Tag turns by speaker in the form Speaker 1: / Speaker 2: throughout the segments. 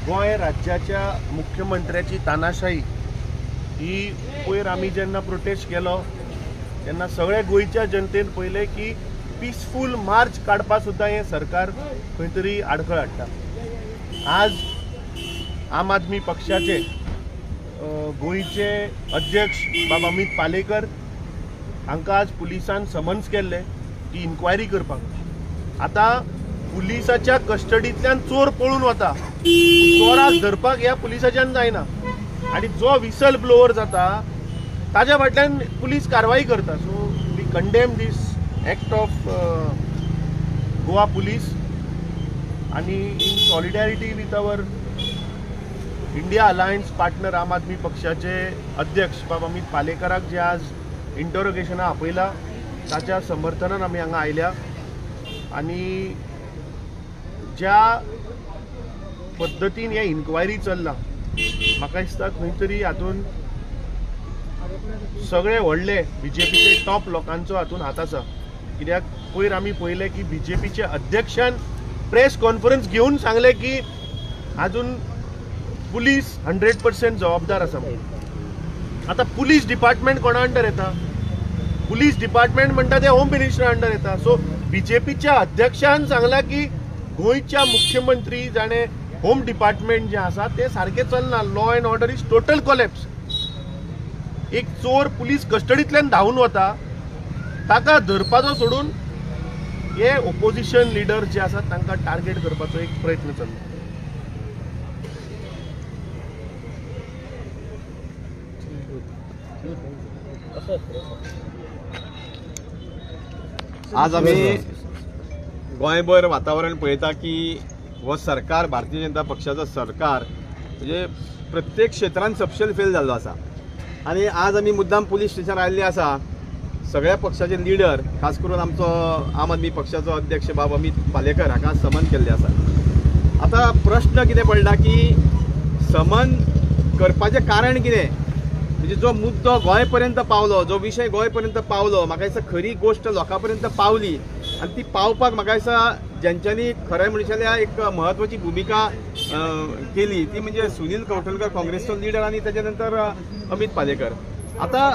Speaker 1: गोय राज्याच्या मुख्यमंत्र्याची तानाशाही ही पयर आमी जेन्ना प्रोटेस्ट केलो तेन्ना सगळे गोयच्या जनतेन पळयलें की पीसफूल मार्च काडपा सुद्दां हें सरकार खंय तरी आडखळ हाडटा। आज आम आदमी पक्षाचे गोयचे अध्यक्ष बाब अमित पालेकर हांकां आज पुलिसान समन्स केल्ले ती इन्क्वायरी करपाक। आता पुलिसाच्या कस्टडींतल्यान चोर पळून वता, चोराक धरपाक ह्या पुलिसाच्यान जायना आणि जो विसल ब्लोअर जाता ताज्या फाटल्यान पुलीस कारवाई करता। So we condemn this act of Goa police आणि in solidarity with our India alliance partner Aam Aadmi पक्षाचे अध्यक्ष बाब अमित पालेकराक जे आज इंटरोगेशना आपयला ताच्या समर्थनान आमी हांगा आयल्या आणि ज्या पद्धतीन हे इन्क्वायरी चल्ला म्हाका दिसता खंय तरी हातून सगळे व्हडले बीजेपीचे टॉप लोकांचो हातून हात आसा। कित्याक पयर आमी पळयलें की बीजेपीचे अध्यक्षान प्रेस कॉन्फरन्स घेवन सांगले की अजून पुलीस 100% जबाबदार आसा म्हणून। आता पुलीस डिपार्टमेंट कोणा अंडर येता? पुलीस डिपार्टमेंट म्हणटा ते होम मिनिस्टरा अंडर येता। सो बीजेपीच्या अध्यक्षान सांगला की गोयच्या मुख्यमंत्री जाणे होम डिपार्टमेंट जे आसा ते सारखे चलना, law and order is total collapse. एक चोर पुलीस कस्टडींतल्यान धांवन वता ताका धरपाचो सोडून हे ओपोजिशन लिडर जे आसात तांकां टार्गेट करपाचो एक प्रयत्न चल्ला।
Speaker 2: आज आम्ही गोंयभर वातावरण पळयता की हो सरकार भारतीय जनता पक्षाचो सरकार म्हणजे प्रत्येक क्षेत्रांत सपशेल फेल जाल्लो आसा। आणि आज आम्ही मुद्दाम पुलीस स्टेशनार आयिल्ले आसा। सगळ्या पक्षाचे लिडर खास करून आमचो आम आदमी पक्षाचो अध्यक्ष बाब अमित पालेकर हाका समन केल्ले आसा। आता प्रश्न कितें पडला की समन करपाचें कारण कितें? म्हणजे जो मुद्दो गोंय पर्यंत पावलो, जो विषय गोंय पर्यंत पावलो, म्हाका दिसता खरी गोष्ट लोकां पर्यंत पावली आणि ती पावपाक म्हाका दिसता ज्यांच्यांनी खरें म्हणशाल्या एक महत्वाची भूमिका केली ती म्हणजे सुनील कवठणकर काँग्रेसचो लिडर आणि त्याच्या नंतर अमित पालेकर। आता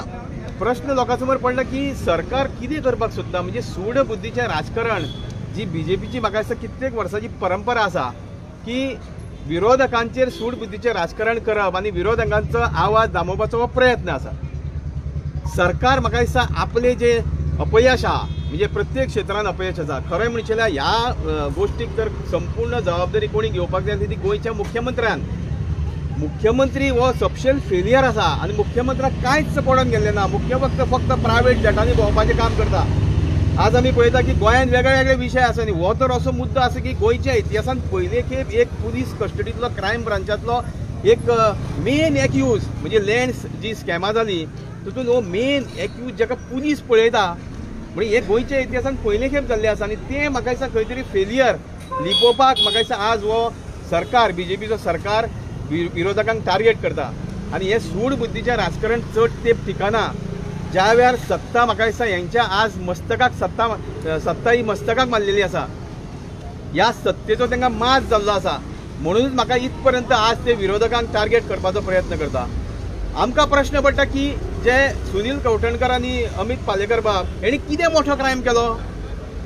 Speaker 2: प्रश्न लोकांसमोर पडला की सरकार कितें करपाक सोदता? म्हणजे सूड बुद्धीचें राजकारण जी बीजेपीची म्हाका दिसता कित्येक वर्सांची परंपरा आसा की विरोधकांचेर सूड बुद्धीचें राजकारण करप आणि विरोधकांचो आवाज दामोवपाचो हो प्रयत्न आसा। सरकार म्हाका दिसता आपले जे अपयश आहा म्हणजे प्रत्येक क्षेत्रांत अपयश आसा, खरें म्हणचे जाल्यार ह्या गोष्टीक तर संपूर्ण जबाबदारी कोणी घेवपाक जाय ती गोंयच्या मुख्यमंत्र्यान। मुख्यमंत्री हो सपशेल फेलियर आसा आणि मुख्यमंत्र्याक कांयच पडून गेल्लें ना। मुख्य फक्त प्रायव्हेट जेटांनी भोंवपाचें काम करता। आज आमी पळयता की गोंयांत वेगळे वेगळे विशय आसा न्ही, हो तर असो मुद्दो आसा की गोंयच्या इतिहासांत पयले खेप एक पुलीस कस्टडींतलो क्रायम ब्रांचांतलो एक मेन एक्यूज म्हणजे लँड्स जी स्कॅमां जाली तितून हो मेन एक्यूज जाका पुलीस पळयता म्हणजे हे गोंयच्या इतिहासांत पयले खेप जाल्लें आसा आणि ते म्हाका दिसता खंय तरी फेलियर लिपोवपाक म्हाका दिसता आज हो सरकार बीजेपीचो सरकार विरोधकांक टार्गेट करता। आणि हे सूड बुद्धीचें राजकारण चड तेंप टिकना। ज्या वेळार सत्ता म्हाका दिसता यांच्या आज मस्तकाक सत्ता ही मस्तकाक मारलेली आसा, ह्या सत्तेचो तांकां माज जाल्लो आसा म्हणूनच म्हाका इथपर्यंत आज ते विरोधकांक टार्गेट करपाचो प्रयत्न करता। आमकां प्रश्न पडटा की जे सुनील कवठणकर आनी अमित पालेकर बाब हेणी कितें मोठो क्रायम केलो,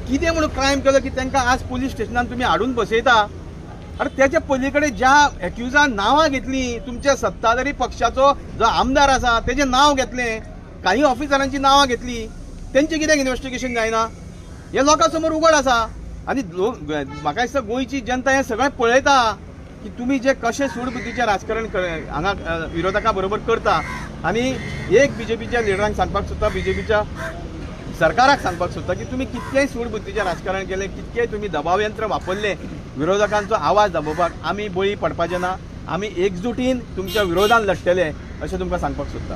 Speaker 2: कितें म्हणून क्रायम केलो की तांकां आज पुलीस स्टेशनान तुमी हाडून बसयता? अरे त्याच्या पलीकडे ज्या एक्युजान नांवां घेतली तुमच्या सत्ताधारी पक्षाचो जो आमदार आसा तेजें नांव घेतलें, काही ऑफिसरांची नांवां घेतली, तेंचें कित्याक इन्व्हेस्टिगेशन जायना? हे लोकां समोर उघड आसा आनी म्हाका दिसता गोंयची जनता हें सगळें पळयता की तुमी जे कशें सूड बुद्धीचें राजकारण हांगा विरोधकां बरोबर करता। आनी एक बीजेपीच्या लिडरांक सांगपाक सोदता, बीजेपीच्या सरकाराक सांगपाक सोदता की तुमी कितकेंय सूड बुद्धीचें राजकारण केलें, कितकेंय तुमी दबाव यंत्र वापरलें विरोधकांचो आवाज दामोवपाक, आमी बळी पडपाचें ना। आमी एकजुटीन तुमच्या विरोधान लढटले अशें तुमकां सांगपाक सोदता।